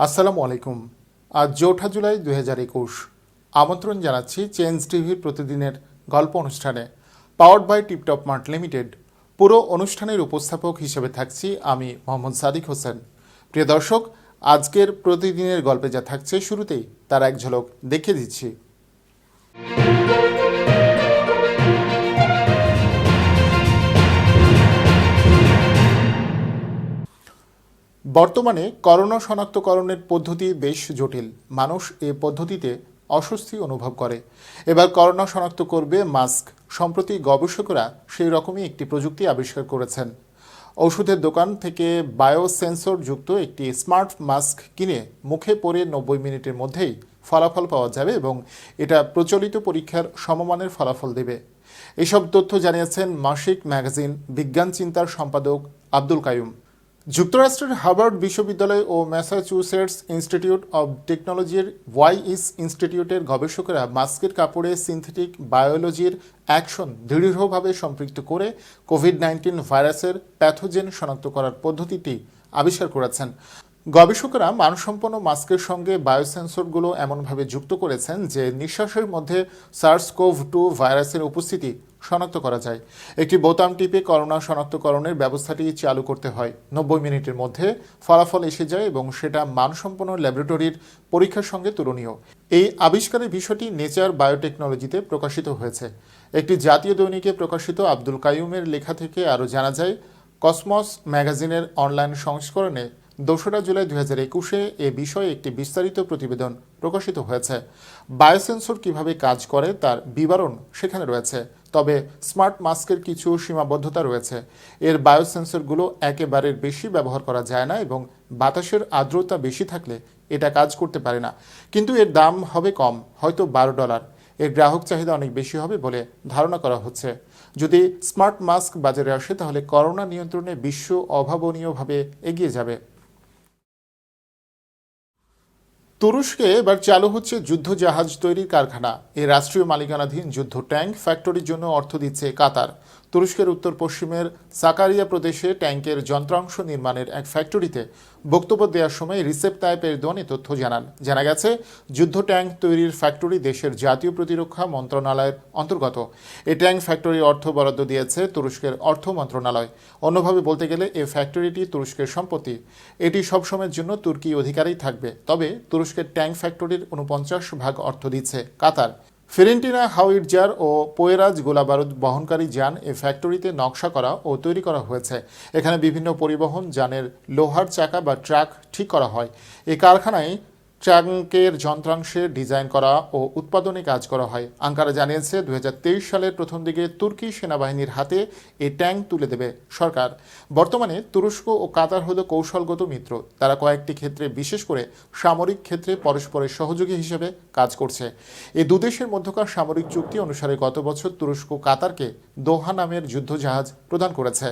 আসসালামু আলাইকুম। আজ ৪ জুলাই ২০২১। আমন্ত্রণ জানাচ্ছি চেঞ্জ টিভির প্রতিদিনের গল্প অনুষ্ঠানে, powered by TipTop Mart Limited. পুরো অনুষ্ঠানের উপস্থাপক হিসেবে থাকছি আমি মোহাম্মদ সাদিক হোসেন। প্রিয় দর্শক, আজকের প্রতিদিনের গল্পে যা থাকছে শুরুতেই তার এক ঝলক দেখিয়ে দিচ্ছি। বর্তমানে করোনা শনাক্তকরণের পদ্ধতি বেশ জটিল। মানুষ এ পদ্ধতিতে অস্বস্তি অনুভব করে। এবার করোনা শনাক্ত করবে মাস্ক। সম্প্রতি গবেষকরা সেই রকমই একটি প্রযুক্তি আবিষ্কার করেছেন। ওষুধের দোকান থেকে বায়োসেন্সর যুক্ত একটি স্মার্ট মাস্ক কিনে মুখে পরে ৯০ মিনিটের মধ্যেই ফলাফল পাওয়া যাবে এবং এটা প্রচলিত পরীক্ষার সমমানের ফলাফল দেবে। এসব তথ্য জানিয়েছেন মাসিক ম্যাগাজিন বিজ্ঞান চিন্তার সম্পাদক আব্দুল কাইয়ুম। যুক্তরাষ্ট্রের হার্ভার্ড বিশ্ববিদ্যালয় ও ম্যাসাচুসেটস ইনস্টিটিউট অব টেকনোলজির ওয়াইইস ইনস্টিটিউটের গবেষকেরা মাস্কের কাপড়ে সিনথেটিক বায়োলজির অ্যাকশন দৃঢ়ভাবে সম্পৃক্ত করে কোভিড-১৯ ভাইরাসের প্যাথোজেন শনাক্ত করার পদ্ধতিটি আবিষ্কার করেছেন। গবেষকরা মানসম্পন্ন মাস্কের সঙ্গে বায়োসেন্সরগুলো এমনভাবে যুক্ত করেছেন যে নিঃশ্বাসের মধ্যে সার্স-কোভ-2 ভাইরাসের উপস্থিতি শনাক্ত করা যায়। একটি বোতাম টিপে করোনা শনাক্তকরণের ব্যবস্থাটি চালু করতে হয়। ৯০ মিনিটের মধ্যে ফলাফল এসে যায় এবং সেটা মানসম্পন্ন ল্যাবরেটরির পরীক্ষার সঙ্গে তুলনীয়। এই আবিষ্কারের বিষয়টি নেচার বায়োটেকনোলজিতে প্রকাশিত হয়েছে। একটি জাতীয় দৈনিকে প্রকাশিত আব্দুল কাইয়ুমের লেখা থেকে আরও জানা যায়, কসমস ম্যাগাজিনের অনলাইন সংস্করণে ২রা জুলাই ২০২১-এ এ বিষয়ে একটি বিস্তারিত প্রতিবেদন প্রকাশিত হয়েছে। বায়োসেন্সর কিভাবে কাজ করে তার বিবরণ সেখানে রয়েছে, তবে স্মার্ট মাস্কের কিছু সীমাবদ্ধতা রয়েছে। এর বায়োসেন্সরগুলো একেবারে বেশি ব্যবহার করা যায় না এবং বাতাসের আর্দ্রতা বেশি থাকলে এটা কাজ করতে পারে না। কিন্তু এর দাম হবে কম, হয়তো $১২। এর গ্রাহক চাহিদা অনেক বেশি হবে বলে ধারণা করা হচ্ছে। যদি স্মার্ট মাস্ক বাজারে আসে তাহলে করোনা নিয়ন্ত্রণে বিশ্ব অভাবনীয়ভাবে এগিয়ে যাবে। তুরস্কে এবার চালু হচ্ছে যুদ্ধ জাহাজ তৈরির কারখানা। এই রাষ্ট্রীয় মালিকানাধীন যুদ্ধ ট্যাঙ্ক ফ্যাক্টরির জন্য অর্থ দিচ্ছে কাতার। তুরস্কের উত্তর পশ্চিমের সাকারিয়া প্রদেশে ট্যাঙ্কের যন্ত্রাংশ নির্মাণের এক ফ্যাক্টরিতে বক্তব্য দেওয়ার সময় রিসেপ তাইপ এরদোয়ান এ তথ্য জানান। জানা গেছে, যুদ্ধ ট্যাঙ্ক তৈরির ফ্যাক্টরি দেশের জাতীয় প্রতিরক্ষা মন্ত্রণালয়ের অন্তর্গত। এই ট্যাঙ্ক ফ্যাক্টরির অর্থ বরাদ্দ দিয়েছে তুরস্কের অর্থ মন্ত্রণালয়। অন্যভাবে বলতে গেলে এই ফ্যাক্টরিটি তুরস্কের সম্পত্তি। এটি সবসময়ের জন্য তুর্কি অধিকারেই থাকবে। তবে তুরস্কের ট্যাঙ্ক ফ্যাক্টরির ৪৯% অর্থ দিচ্ছে কাতার। ফিরেন্টিনা হাউইটজার ও পোয়েরাজ গোলাবারুদ বহনকারী যান এ ফ্যাক্টরিতে নকশা করা ও তৈরি করা হয়েছে। এখানে বিভিন্ন পরিবহন যানের লোহার চাকা বা ট্রাক ঠিক করা হয়। এই কারখানায় ট্যাঙ্কের যন্ত্রাংশের ডিজাইন করা ও উৎপাদনে কাজ করা হয়। আঙ্কারা জানিয়েছে, ২০২৩ সালের প্রথম দিকে তুর্কি সেনাবাহিনীর হাতে এই ট্যাঙ্ক তুলে দেবে সরকার। বর্তমানে তুরস্ক ও কাতার হল কৌশলগত মিত্র। তারা কয়েকটি ক্ষেত্রে, বিশেষ করে সামরিক ক্ষেত্রে পরস্পরের সহযোগী হিসেবে কাজ করছে। এই দুদেশের মধ্যকার সামরিক চুক্তি অনুসারে গত বছর তুরস্ক কাতারকে দোহা নামের যুদ্ধজাহাজ প্রদান করেছে।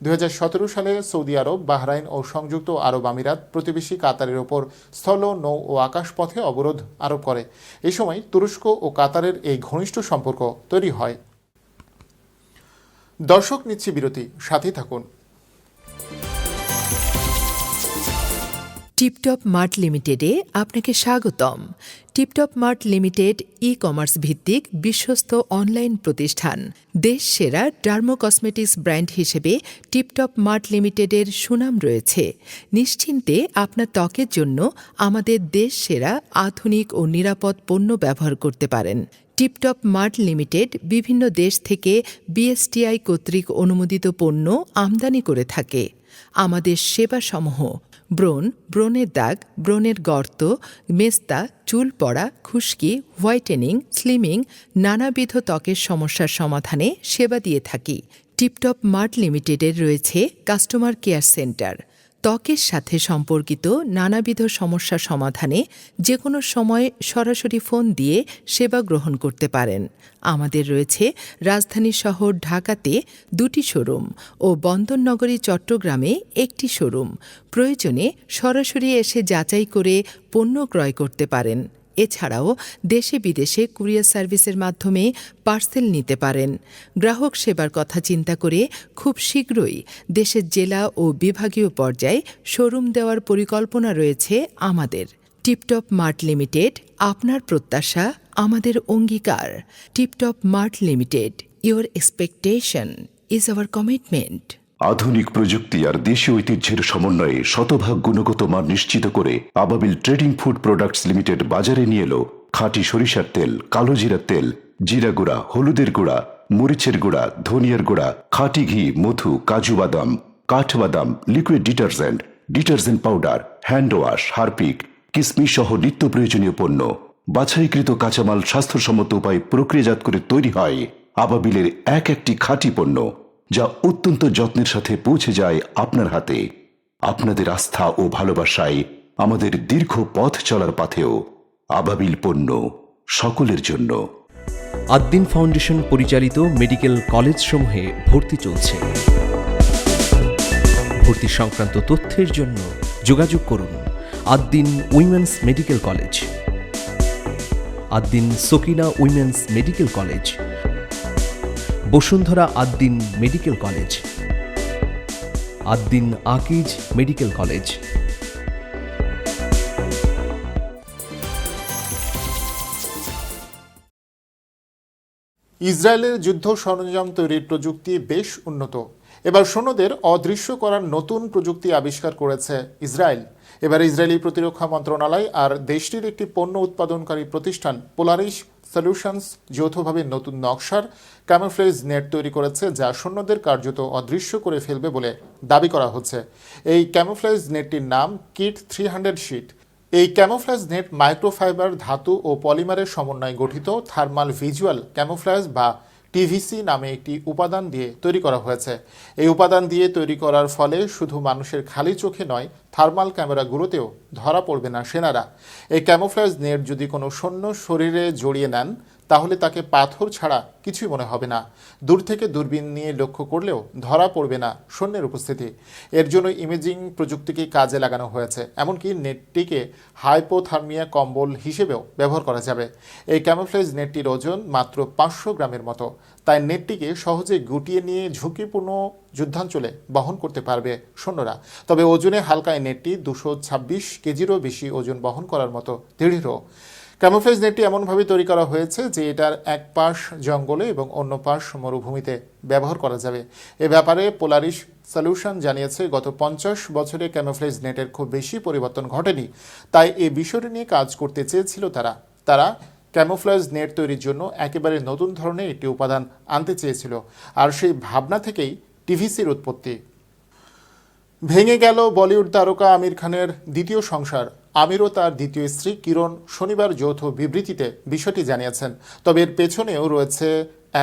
২০১৭ সালে সৌদি আরব, বাহরাইন ও সংযুক্ত আরব আমিরাত প্রতিবেশী কাতারের ওপর স্থল, নৌ ও আকাশপথে অবরোধ আরোপ করে। এই সময় তুরস্ক ও কাতারের এই ঘনিষ্ঠ সম্পর্ক তৈরি হয়। দর্শক, নিচ্ছি বিরতি, সাথেই থাকুন। টিপটপ মার্ট লিমিটেডে আপনাকে স্বাগতম। টিপটপ মার্ট লিমিটেড ই-কমার্স ভিত্তিক বিশ্বস্ত অনলাইন প্রতিষ্ঠান। দেশ সেরা ডার্মো কসমেটিক্স ব্র্যান্ড হিসেবে টিপটপ মার্ট লিমিটেডের সুনাম রয়েছে। নিশ্চিন্তে আপনার ত্বকের জন্য আমাদের দেশ সেরা আধুনিক ও নিরাপদ পণ্য ব্যবহার করতে পারেন। টিপটপ মার্ট লিমিটেড বিভিন্ন দেশ থেকে বিএসটিআই কর্তৃক অনুমোদিত পণ্য আমদানি করে থাকে। আমাদের সেবাসমূহ: ব্রণের দাগ, ব্রণের গর্ত, মেস্তা, চুল পড়া, খুশকি, হোয়াইটেনিং, স্লিমিং, নানাবিধ ত্বকের সমস্যার সমাধানে সেবা দিয়ে থাকি। টিপটপ মার্ট লিমিটেডের রয়েছে কাস্টমার কেয়ার সেন্টার। ত্বকের সাথে সম্পর্কিত নানাবিধ সমস্যা সমাধানে যে কোনো সময় সরাসরি ফোন দিয়ে সেবা গ্রহণ করতে পারেন। আমাদের রয়েছে রাজধানী শহর ঢাকাতে 2টি শোরুম ও বন্দরনগরী চট্টগ্রামে 1টি শোরুম। প্রয়োজনে সরাসরি এসে যাচাই করে পণ্য ক্রয় করতে পারেন। এছাড়াও দেশে বিদেশে কুরিয়ার সার্ভিসের মাধ্যমে পার্সেল নিতে পারেন। গ্রাহক সেবার কথা চিন্তা করে খুব শীঘ্রই দেশের জেলা ও বিভাগীয় পর্যায়ে শোরুম দেওয়ার পরিকল্পনা রয়েছে আমাদের। টিপটপ মার্ট লিমিটেড, আপনার প্রত্যাশা আমাদের অঙ্গীকার। Tiptop Mart limited, your expectation is our commitment. আধুনিক প্রযুক্তি আর দেশীয় ঐতিহ্যের সমন্বয়ে শতভাগ গুণগত মান নিশ্চিত করে আবাবিল ট্রেডিং ফুড প্রোডাক্টস লিমিটেড বাজারে নিয়ে এলো খাঁটি সরিষার তেল, কালো জিরার তেল, জিরা গুঁড়া, হলুদের গুঁড়া, মরিচের গুঁড়া, ধনিয়ার গুঁড়া, খাঁটি ঘি, মধু, কাজু বাদাম, কাঠবাদাম, liquid detergent, detergent powder, hand wash, Harpic, কিসমিস সহ নিত্য প্রয়োজনীয় পণ্য বাছাইকৃত কাঁচামাল স্বাস্থ্যসম্মত উপায়ে প্রক্রিয়াজাত করে তৈরি হয় আবাবিলের একটি খাঁটি পণ্য, যা অত্যন্ত যত্নের সাথে পৌঁছে যায় আপনার হাতে। আপনাদের আস্থা ও ভালোবাসায় আমাদের দীর্ঘ পথ চলার পথেও আবাবিল পণ্য সকলের জন্য। আদ্দিন ফাউন্ডেশন পরিচালিত মেডিকেল কলেজসমূহে ভর্তি চলছে। ভর্তি সংক্রান্ত তথ্যের জন্য যোগাযোগ করুন Ad-din women's medical college, Ad-din Sakina women's medical college, Bashundhara Ad-din medical college, Ad-din Akij medical college. ইসরায়েলের যুদ্ধ সরঞ্জাম তৈরির প্রযুক্তি বেশ উন্নত। এবার সৈন্যদের অদৃশ্য করার নতুন প্রযুক্তি আবিষ্কার করেছে ইসরায়েল। এবার ইসরায়েলি প্রতিরক্ষা মন্ত্রণালয় আর দেশটির একটি পণ্য উৎপাদনকারী প্রতিষ্ঠান পোলারিস সলিউশনস যৌথভাবে নতুন নকশার ক্যামোফ্লেজ নেট তৈরি করেছে, যা সৈন্যদের কার্যত অদৃশ্য করে ফেলবে বলে দাবি করা হচ্ছে। এই ক্যামোফ্লেজ নেটটির নাম কিট 300 শিট। এই ক্যামোফ্লেজ নেট মাইক্রোফাইবার, ধাতু ও পলিমারের সমন্বয়ে গঠিত থার্মাল ভিজুয়াল ক্যামোফ্লেজ বা টিভিসি নামে একটি উপাদান দিয়ে তৈরি করা হয়েছে। এই উপাদান দিয়ে তৈরি করার ফলে শুধু মানুষের খালি চোখে নয়, থার্মাল ক্যামেরাগুলোতেও ধরা পড়বে না সেনারা। এই ক্যামোফ্লেজ নেট যদি কোনো সৈন্য শরীরে জড়িয়ে নেন, তাহলে তাকে পাথর ছাড়া কিছুই মনে হবে না। দূর থেকে দূরবীন নিয়ে লক্ষ্য করলেও ধরা পড়বে না সৈন্যের উপস্থিতি। এর জন্য ইমেজিং প্রযুক্তিকে কাজে লাগানো হয়েছে। এমনকি নেটটিকে হাইপোথার্মিয়া কম্বল হিসেবেও ব্যবহার করা যাবে। এই ক্যামোফ্লেজ নেটটির ওজন মাত্র 500 গ্রামের মতো, তাই নেটটিকে সহজে গুটিয়ে নিয়ে ঝুঁকিপূর্ণ যুদ্ধাঞ্চলে বহন করতে পারবে সৈন্যরা। তবে ওজনে হালকা এই নেটটি 226 কেজিরও বেশি ওজন বহন করার মতো দৃঢ়। ক্যামোফ্লেজ নেটটি এমনভাবে তৈরি করা হয়েছে যে এটার এক পাশ জঙ্গলে এবং অন্য পাশ মরুভূমিতে ব্যবহার করা যাবে। এ ব্যাপারে পোলারিস সলিউশন জানিয়েছে, গত 50 বছরে ক্যামোফ্লেজ নেটের খুব বেশি পরিবর্তন ঘটেনি, তাই এই বিষয়টি নিয়ে কাজ করতে চেয়েছিল তারা ক্যামোফ্লেজ নেট তৈরির জন্য একেবারে নতুন ধরনের একটি উপাদান আনতে চেয়েছিল, আর সেই ভাবনা থেকেই টিভিসির উৎপত্তি। ভেঙে গেল বলিউড তারকা আমির খানের দ্বিতীয় সংসার। আমির ও তার দ্বিতীয় স্ত্রী কিরণ শনিবার যৌথ বিবৃতিতে বিষয়টি জানিয়েছেন। তবে এর পেছনেও রয়েছে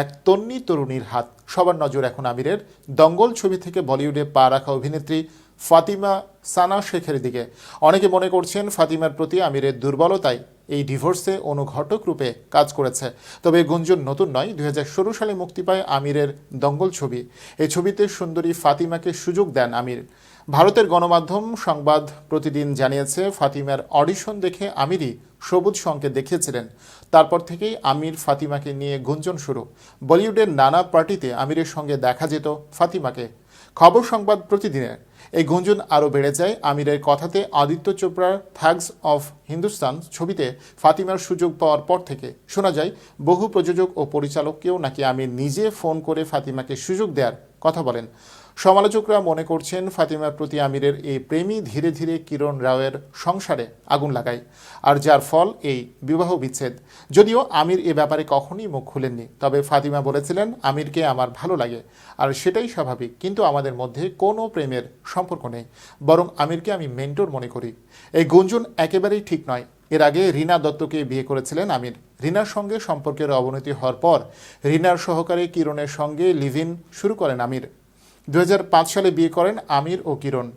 এক তন্নি তরুণীর হাত। সবার নজর এখন আমিরের দঙ্গল ছবি থেকে বলিউডে পা রাখা অভিনেত্রী ফাতিমা সানা শেখের দিকে। অনেকে মনে করছেন ফাতিমার প্রতি আমিরের দুর্বলতাই এই ডিভোর্সে অনুঘটক রূপে কাজ করেছে। তবে গুঞ্জন নতুন নয়। 2016 সালে মুক্তি পায় আমিরের দঙ্গল ছবি। এই ছবিতে সুন্দরী ফাতিমাকে সুযোগ দেন আমির। ভারতের গণমাধ্যম সংবাদ প্রতিদিন জানিয়েছে, ফাতিমার অডিশন দেখে আমিরই সবুজ সংকেত দেখিয়েছিলেন। তারপর থেকেই আমির ফাতিমাকে নিয়ে গুঞ্জন শুরু। বলিউডের নানা পার্টিতে আমিরের সঙ্গে দেখা যেত ফাতিমাকে। খবর সংবাদ প্রতিদিনের এই গুঞ্জন আরও বেড়ে যায় আমিরের কথাতে। আদিত্য চোপড়ার থাগস অফ হিন্দুস্তান ছবিতে ফাতিমার সুযোগ পাওয়ার পর থেকে শোনা যায় বহু প্রযোজক ও পরিচালককেও নাকি আমির নিজে ফোন করে ফাতিমাকে সুযোগ দেওয়ার কথা বলেন। সমালোচকরা মনে করছেন, ফাতিমার প্রতি আমিরের এই প্রেমই ধীরে ধীরে কিরণ রাওয়ের সংসারে আগুন লাগায়, আর যার ফল এই বিবাহ বিচ্ছেদ। যদিও আমির এ ব্যাপারে কখনই মুখ খুলেননি, তবে ফাতিমা বলেছিলেন, আমিরকে আমার ভালো লাগে আর সেটাই স্বাভাবিক, কিন্তু আমাদের মধ্যে কোনো প্রেমের সম্পর্ক নেই, বরং আমিরকে আমি মেন্টর মনে করি। এই গুঞ্জন একেবারেই ঠিক নয়। এর আগে রীনা দত্তকে বিয়ে করেছিলেন আমির। রীনার সঙ্গে সম্পর্কের অবনতি হওয়ার পর রীনার সহকারী কিরণের সঙ্গে লিভ ইন শুরু করেন আমির। 2005 সালে বিয়ে করেন আমির ও কিরণ।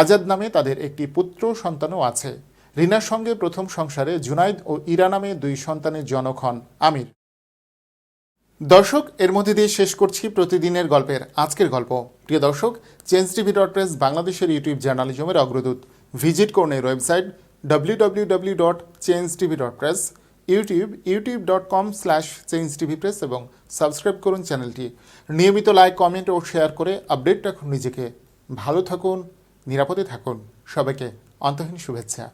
আজাদ নামে তাদের একটি পুত্র সন্তানও আছে। রীনার সঙ্গে প্রথম সংসারে জুনাইদ ও ইরা নামে 2 সন্তানের জনক হন আমির। দর্শক, এর মধ্যে দিয়ে শেষ করছি প্রতিদিনের গল্পের আজকের গল্প। প্রিয় দর্শক, চেঞ্জটিভি.প্রেস বাংলাদেশের ইউটিউব জার্নালিজমের অগ্রদূত। ভিজিট করুন এই ওয়েবসাইট www.changetv.press, ইউটিউব youtube.com/changetvpress এবং সাবস্ক্রাইব করুন চ্যানেলটি। নিয়মিত লাইক, কমেন্ট ও শেয়ার করে আপডেট রাখুন নিজেকে। ভালো থাকুন, নিরাপদে থাকুন। সবাইকে অন্তহীন শুভেচ্ছা।